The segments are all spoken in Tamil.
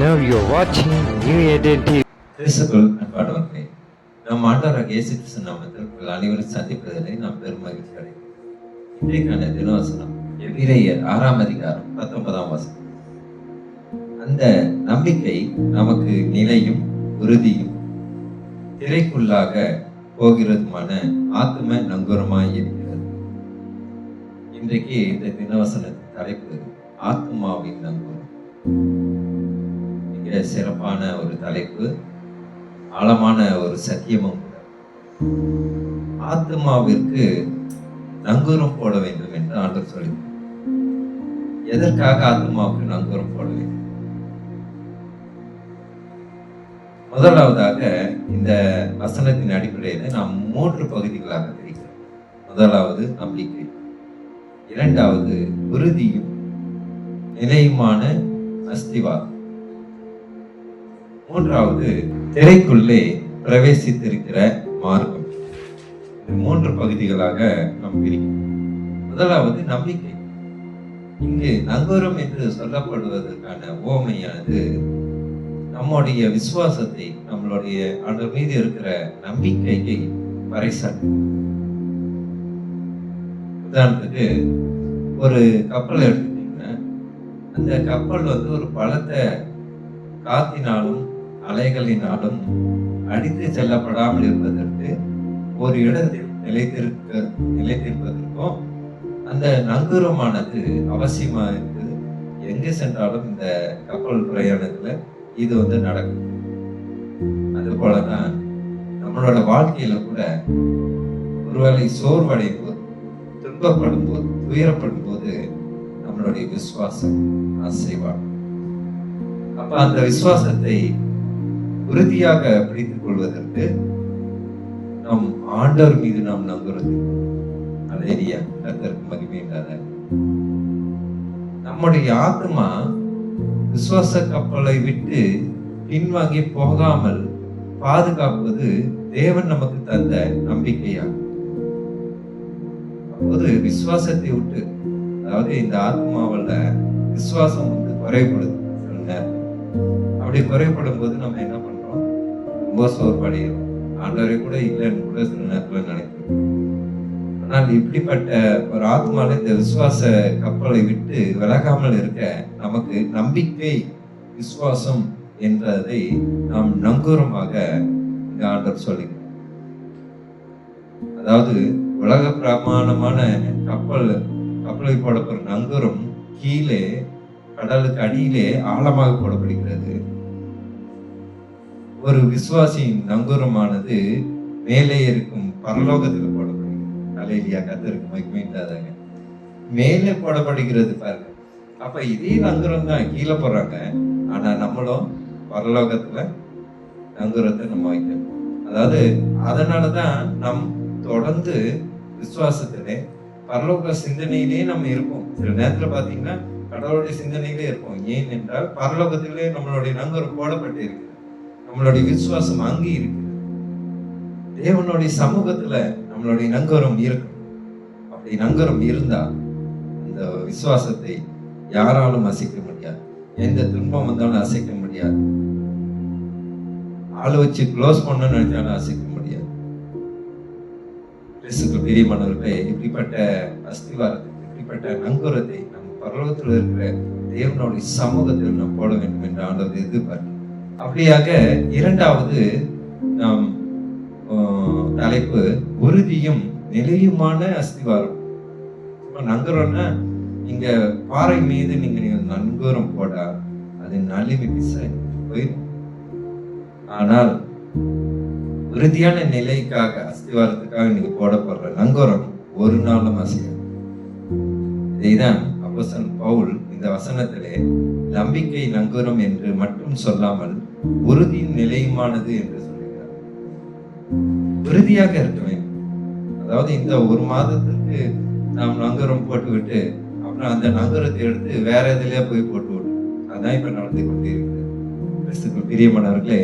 Now you're watching New Identity. கிறிஸ்துக்குள் அன்பானவர்களே, நம் ஆண்டவராகிய இயேசு கிறிஸ்து நாமத்தில் உங்கள் அனைவரும் சந்திப்பதிலே நாம் பெரும் மகிழ்ச்சி அடைகிறோம். இன்றைக்கான தினவசனம் எபிரேயர் 6ஆம் அதிகாரம் 19ஆம் வசனம். அந்த நம்பிக்கை நமக்கு நிலையும் உறுதியும் திரைக்குள்ளாக போகிறதுமான ஆத்தும நங்கூரமாய் இருக்கிறது. இன்றைக்கு இந்த தினவசனத்தின் தலைப்பு ஆத்மாவின் நங்கூரம். மிக சிறப்பான ஒரு தலைப்பு, ஆழமான ஒரு சத்தியமும் கூட. ஆத்மாவிற்கு நங்கூரம் போட வேண்டும் என்று ஆண்டவர் சொல்லி, எதற்காக ஆத்மாவுக்கு நங்கூரம் போட வேண்டும்? முதலாவதாக இந்த வசனத்தின் அடிப்படையில் நாம் 3 பகுதிகளாக பிரிக்கிறோம். முதலாவது நம்பிக்கை, இரண்டாவது உறுதியும் நிலையுமான அஸ்திவாரம், மூன்றாவது திரைக்குள்ளே பிரவேசித்திருக்கிற மார்க்கம். இந்த 3 பகுதிகளாக நாம் பிரிக்கிறோம். முதலாவது நம்பிக்கை. இங்கு நங்கூரம் என்று சொல்லப்படுவதற்கான உவமையானது நம்முடைய விசுவாசத்தை, நம்மளுடைய ஆண்டவர் மீது இருக்கிற நம்பிக்கையை பறைசாற்றும். உதாரணத்துக்கு ஒரு கப்பலை எடுத்துட்டீங்கன்னா, அந்த கப்பல் ஒரு பலத்த காத்தினாலும் அலைகளினாலும் அடித்து செல்லப்படாமல் இருப்பதற்கு, ஒரு இடத்தில் நிலைத்திருப்பதற்கும் அந்த நங்கூரமானது அவசியமா இருக்குது. எங்கு சென்றாலும் இந்த கப்பல் பிரயாணத்துல இது நடக்கும். அது போலதான் நம்மளோட வாழ்க்கையில கூட ஒருவேளை சோர்வடையும் போது, துன்பப்படும் போது, துயரப்படும் போது நம்மளுடைய விசுவாசம் அசைவாடும். அப்ப அந்த விசுவாசத்தை உறுதியாக பிடித்துக் கொள்வதற்கு நம் ஆண்டவர் மீது நாம் நம்புறது. அல்லேலூயா, கர்த்தருக்கு மகிமை உண்டாதாக. நம்முடைய ஆத்மா விசுவாச கப்பலை விட்டு பின்வாங்கி போகாமல் பாதுகாப்பது தேவன் நமக்கு தந்த நம்பிக்கையாகும். அப்போது விசுவாசத்தை விட்டு, அதாவது இந்த ஆத்மாவில் விசுவாசம் குறைபடுது. சில நேரம் அப்படி குறைபடும் போது நம்ம என்ன பண்றோம்? ரொம்ப சோர்வடைகிறோம். ஆண்டவரை கூட இல்லைன்னு கூட சில நேரத்துல நினைக்கிறோம். ஆனால் இப்படிப்பட்ட ஒரு ஆத்மால இந்த விசுவாச கப்பலை விட்டு விலகாமல் இருக்க நமக்கு நம்பிக்கை, விசுவாசம் என்றதை நாம் நங்கூரமாக இந்த ஆண்டவர் சொல்லிக்கிறோம். அதாவது உலக பிரமாணமான கப்பலை போடப்படுற நங்கூரம் கீழே கடலுக்கு அடியிலே ஆழமாக போடப்படுகிறது. ஒரு விசுவாசியின் நங்கூரமானது மேலே இருக்கும் பரலோகத்தில் போடப்படுகிறது. அல்லேலூயா, கர்த்தருக்கு மகிமை உண்டாதாக. மேலே போடப்படுகிறது பாருங்க. அப்ப இதே நங்கூரம் தான் கீழே போடுறாங்க. ஆனா நம்மளும் பரலோகத்துல நங்கூரத்தை நம்ம வைக்கணும். அதாவது அதனாலதான் நம் தொடர்ந்து விசுவாசத்திலே பரலோக சிந்தனையிலே நம்ம இருப்போம். சில நேரத்துல பாத்தீங்கன்னா கடவுளுடைய சிந்தனையிலே இருப்போம். ஏன் என்றால் பரலோகத்திலே நம்மளுடைய நங்கூரம் போடப்பட்டு இருக்கு. நம்மளுடைய விசுவாசம் அங்கே இருக்கு. தேவனுடைய சமூகத்துல நம்மளுடைய நங்கூரம் இருக்கும். அப்படி நங்கூரம் இருந்தா அந்த விசுவாசத்தை யாராலும் அசைக்க முடியாது. எந்த துன்பம் வந்தாலும் அசைக்க முடியாது. ஆளு வச்சு க்ளோஸ் பண்ணணும்னு நினைச்சாலும் அசைக்க முடியாது. கிறிஸ்துவுக்கு பிரியமானவர்களே, இப்படிப்பட்ட அஸ்திவாரத்தை, இப்படிப்பட்ட நங்கூரத்தை நம்ம பரலோகத்தில் இருக்கிற தேவனுடைய சமூகத்தில் நாம் போட வேண்டும் என்று ஆண்டவர் எதிர்பார்க்கிறோம். அப்படியாக இரண்டாவது நாம் தலைப்பு உறுதியும் நிலையுமான அஸ்திவாரம். நங்கூரம்னா இங்க பாறை மீது நீங்க நங்கூரம் போட்டா அது நலிமை போயிடும். ஆனால் உறுதியான நிலைக்காக, அஸ்திவாரத்துக்காக நீங்க போடப்படுற நங்கூரம் ஒரு நாளும் அசையாது. இதைதான் அப்போஸ்தலன் பவுல் இந்த வசனத்திலே நம்பிக்கை நங்கூரம் என்று மட்டும் சொல்லாமல் உறுதியும் நிலையுமானது என்று சொல்லுகிறார். உறுதியாக இருக்க வேண்டும். அதாவது இந்த ஒரு மாதத்திற்கு நாம் நங்கூரம் போட்டு விட்டு அப்புறம் அந்த நங்கூரத்தை எடுத்து வேற எதுலயே போய் போட்டு விடும். அதான் இப்ப நடந்து கொண்டே இருக்குது. கிறிஸ்துவுக்கு பிரியமானவர்களே,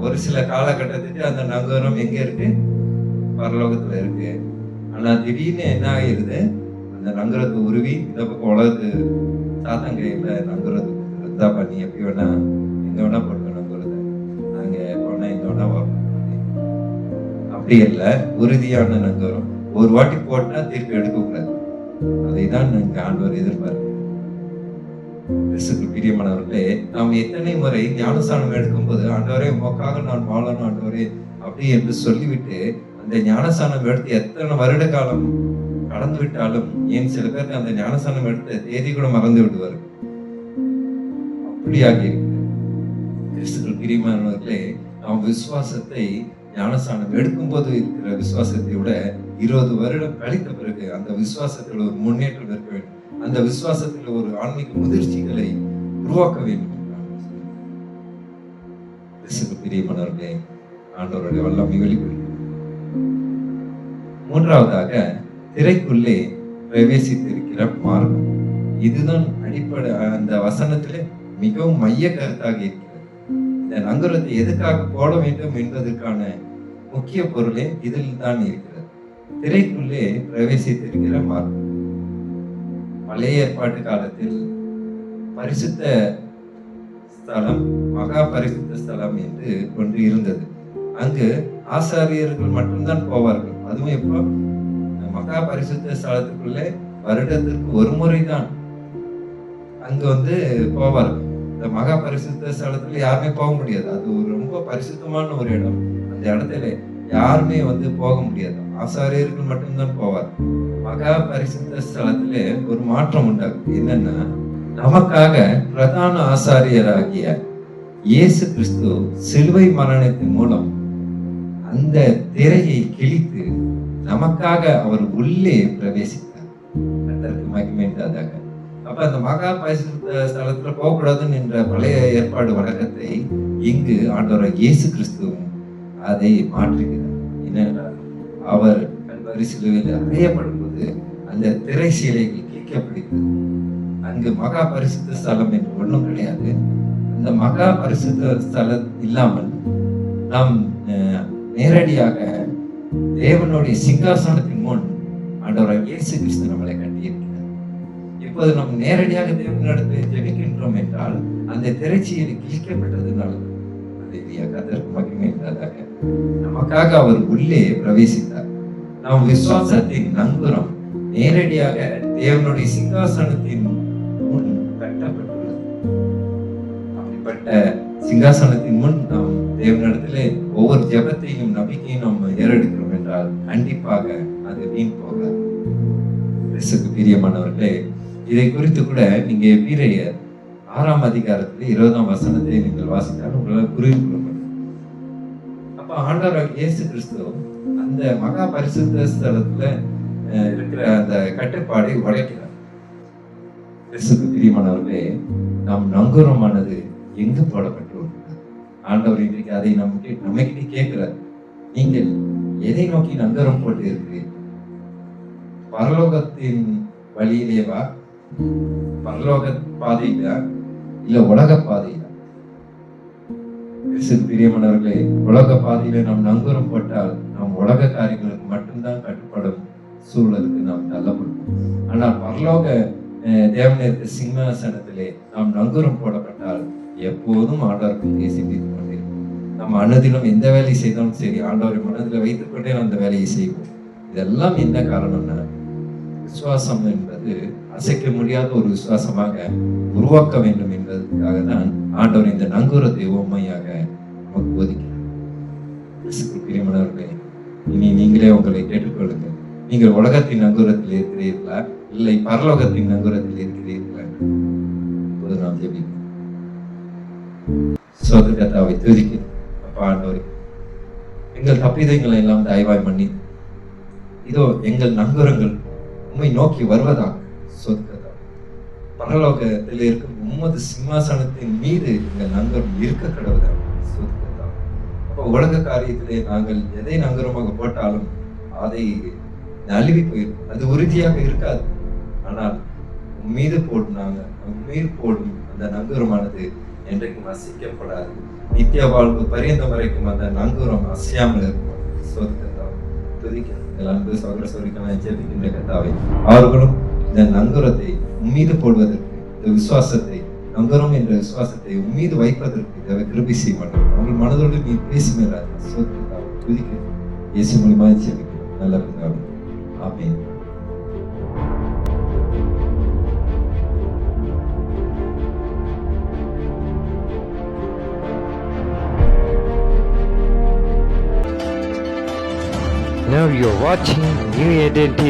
ஒரு சில காலகட்டத்துக்கு அந்த நங்கூரம் எங்க இருக்கு? பரலோகத்துல இருக்கு. ஆனா திடீர்னு என்ன ஆகிருது? அந்த நங்கூரத்தை உருவி இந்த பக்கம் உலகத்து சாத்தங்கையில நங்கூரத்தை இந்தாப்பா நீ எப்படி வேணா எங்க வேணா போட்டு நம்புறத, நாங்க போனா எங்க வேணா வரோம். அப்படி இல்ல, உறுதியான நங்கூரம். ஒரு வாட்டி போட்டா திருப்பி எடுக்கக்கூடாது. அதைதான் இங்க ஆண்டவர் எதிர்பார்க்கிறார். கிறிஸ்துவுக்குள் பிரியமானவர்களே, நாம் எத்தனை முறை ஞானஸ்நானம் எடுக்கும்போது ஆண்டவரே உமக்காக நான் வாழணும் ஆண்டவரே அப்படி என்று சொல்லிவிட்டு அந்த ஞானஸ்நானம் எடுத்து எத்தனை வருட காலம் கடந்து விட்டாலும், ஏன் சில பேருக்கு அந்த ஞானஸ்நானம் எடுத்த தேதி கூட மறந்து விடுவார்கள். அப்படியாக இருக்கிறது. கிறிஸ்துவுக்குள் பிரியமானவர்களே, நாம் விசுவாசத்தை ஞானஸ்நானம் எடுக்கும்போது இருக்கிற விசுவாசத்தை விட 20 வருடம் கழித்த பிறகு அந்த விசுவாசத்தில் ஒரு முன்னேற்றம் இருக்க வேண்டும். அந்த விசுவாசத்தில் ஒரு ஆன்மீக முதிர்ச்சிகளை உருவாக்க வேண்டும். கிறிஸ்துவுக்குள் பிரியமானவர்களே, ஆண்டவருடைய வல்லமை வெளிப்படுகிறது. மூன்றாவதாக, திரைக்குள்ளே பிரவேசித்திருக்கிற மார்க்கம். இதுதான் அடிப்படை. அந்த வசனத்திலே மிகவும் மைய கருத்தாக இருக்கிறது. இந்த நங்கூரத்தை எதுக்காக போட வேண்டும் என்பதற்கான முக்கிய பொருளே இதில் தான் இருக்கிறது. திரைக்குள்ளே பிரவேசித்திருக்கிற மார்க்கம். பழைய ஏற்பாட்டு காலத்தில் பரிசுத்த ஸ்தலம், மகா பரிசுத்த ஸ்தலம் என்று ஒன்று இருந்தது. அங்கு ஆசாரியர்கள் மட்டும்தான் போவார்கள். அதுவும் எப்போ, மகா பரிசுத்த ஸ்தலத்துக்குள்ளே வருடத்திற்கு ஒரு முறைதான் அங்கு போவார்கள். இந்த மகா பரிசுத்த ஸ்தலத்துல யாருமே போக முடியாது. அது ஒரு ரொம்ப பரிசுத்தமான ஒரு இடம். அந்த இடத்துல யாருமே போக முடியாது. ஆசாரியர்கள் மட்டும்தான் போவார். மகா பரிசுத்த ஸ்தலத்திலே ஒரு மாற்றம் உண்டாகும். என்னன்னா, நமக்காக பிரதான ஆசாரியராகிய இயேசு கிறிஸ்து சிலுவை மரணத்தின் மூலம் அந்த திரையை கிழித்து நமக்காக அவர் உள்ளே பிரவேசித்தார். கர்த்தருக்கு மகிமை உண்டாதாக. அப்ப அந்த மகா பரிசுத்த ஸ்தலத்துல போகக்கூடாதுன்னு என்ற பழைய ஏற்பாடு வழக்கத்தை இங்கு ஆண்டவர் இயேசு கிறிஸ்துவும் அதை மாற்றுகிறார். என்னென்றால், அவர் கல்வாரி சிலுவையில் அறையப்படும் போது அந்த திரை சீலைகள் கிழிக்கப்படுகிறது. அங்கு மகா பரிசுத்த ஸ்தலம் என்று ஒன்றும் கிடையாது. அந்த மகா பரிசுத்த ஸ்தலம் இல்லாமல் நாம் நேரடியாக தேவனுடைய சிங்காசனத்தின் முன் ஆண்டவர் இயேசு கிறிஸ்து நம்மளை கட்டியிருக்கிறார். இப்போது நாம் நேரடியாக தேவனிடத்தில் ஜெபிக்கின்றோம் என்றால் அந்த திரைச்சீலை கிழிக்கப்பட்டதுனால கர்த்தருக்கு மகிமை உண்டாதாக. நமக்காக அவர் உள்ளே பிரவேசித்தார். நாம் விசுவாசத்தின் நங்கூரம் நேரடியாக தேவனுடைய சிங்காசனத்தின் முன் கட்டப்பட்டுள்ளது. அப்படிப்பட்ட சிங்காசனத்தின் முன் நாம் தேவனிடத்திலே ஒவ்வொரு ஜெபத்தையும் நம்பிக்கையும் நாம் ஏறெடுக்கிறோம் என்றால் கண்டிப்பாக அது வீண் போகாது. கிறிஸ்துவுக்கு பிரியமானவர்களே, இதை குறித்து கூட நீங்க எபிரேயர் 6ஆம் அதிகாரத்தில் 20ஆம் வசனத்தை நீங்கள் வாசித்தால் உங்களால் புரிந்து கொள்ள முடியும். அப்ப ஆண்டவர் இயேசு கிறிஸ்து அந்த மகா பரிசுத்த ஸ்தலத்துல இருக்கிற அந்த கட்டுப்பாடை உடைக்கிறார். கிறிஸ்துவுக்கு பிரியமானவர்களே, நாம் நங்கூரமானது எங்கு போடப்பட்டுள்ளது? ஆண்டவர் இன்றைக்கு அதை நம்மகிட்ட கேட்கிறார். நீங்கள் எதை நோக்கி நங்கூரம் போட்டு இருக்கிறீர்கள்? பரலோகத்தின் வழியிலேவா, பரலோக பாதையிலா, இல்ல உலக பாதையிலா? பிரியமானவர்களே, உலக பாதையில நாம் நங்கூரம் போட்டால் நாம் உலக காரியங்களுக்கு மட்டும்தான் கட்டுப்படும் சூழலுக்கு நாம் தள்ளப்படுவோம். ஆனால் பரலோக தேவனுடைய சிங்காசனத்திலே நாம் நங்கூரம் போடப்பட்டால் எப்போதும் ஆண்டவருக்கு சிந்தித்துக் கொண்டிருப்போம். நம்ம அனுதினம் எந்த வேலையை செய்தாலும் சரி, ஆண்டவரை மனதில் வைத்துக் கொண்டே அந்த வேலையை செய்வோம். இதெல்லாம் என்ன காரணம்னா, விசுவாசம் என்பது அசைக்க முடியாத ஒரு விசுவாசமாக உருவாக்க வேண்டும் என்பதற்காக தான் ஆண்டவர் இந்த நங்கூரத்தை உண்மையாக நமக்கு போதிக்கிறார். பிரியமானவர்களே, இனி நீங்களே உங்களை கேட்டுக்கொள்ளுங்கள். நீங்கள் உலகத்தின் நங்கூரத்தில் இருக்கிறீர்களா, இல்லை பரலோகத்தின் நங்கூரத்தில் இருக்கிறீர்களா? இப்போது நாம் ஜெபிப்போம். சோதரகத்தாவை துதிக்கிறோம். அப்பா ஆண்டவரே, எங்கள் தப்பிதங்களை எல்லாம் தயவாய் மன்னி, இதோ எங்கள் நங்கூரங்கள் உம்மை நோக்கி வருவதாக. சொற்கதா பரலோகத்தில் இருக்கும் உம்மது சிம்மாசனத்தின் மீது எங்கள் நங்கூரம் இருக்க கடவுதாக. சொற்கதா அப்ப உலக காரியத்திலே நாங்கள் எதை நங்கூரமாக போட்டாலும் அதை நழுவி போயிருக்கும். அது உறுதியாக இருக்காது. ஆனால் உம்மீது போடும் அந்த நங்கூரமானது என்றைக்கும் அசைக்கப்படாது. நித்திய வாழ்வு பரியந்த வரைக்கும் அந்த நங்கூரம் அசையாமல் இருக்கும். சொற்கதா துதிக்கிறோம். அன்பு சகோதர சகோதரிகளை ஜெபிக்கின்ற கர்த்தாவே, அவர்களும் இந்த நங்கூரத்தை உம்மீது போடுவதற்கு, இந்த விசுவாசத்தை நம்புறோம் என்ற விசுவாசத்தை உன் மீது வைப்பதற்கு தேவை கிருபை செய்ய மாட்டோம். உங்கள் மனதோடு நீ பேசுகிறார் துதிக்க இயேசு மூலியமா ஜெபிக்கிறோம் நல்ல பிதாவே. ஆமென். Now you're watching New Eden TV.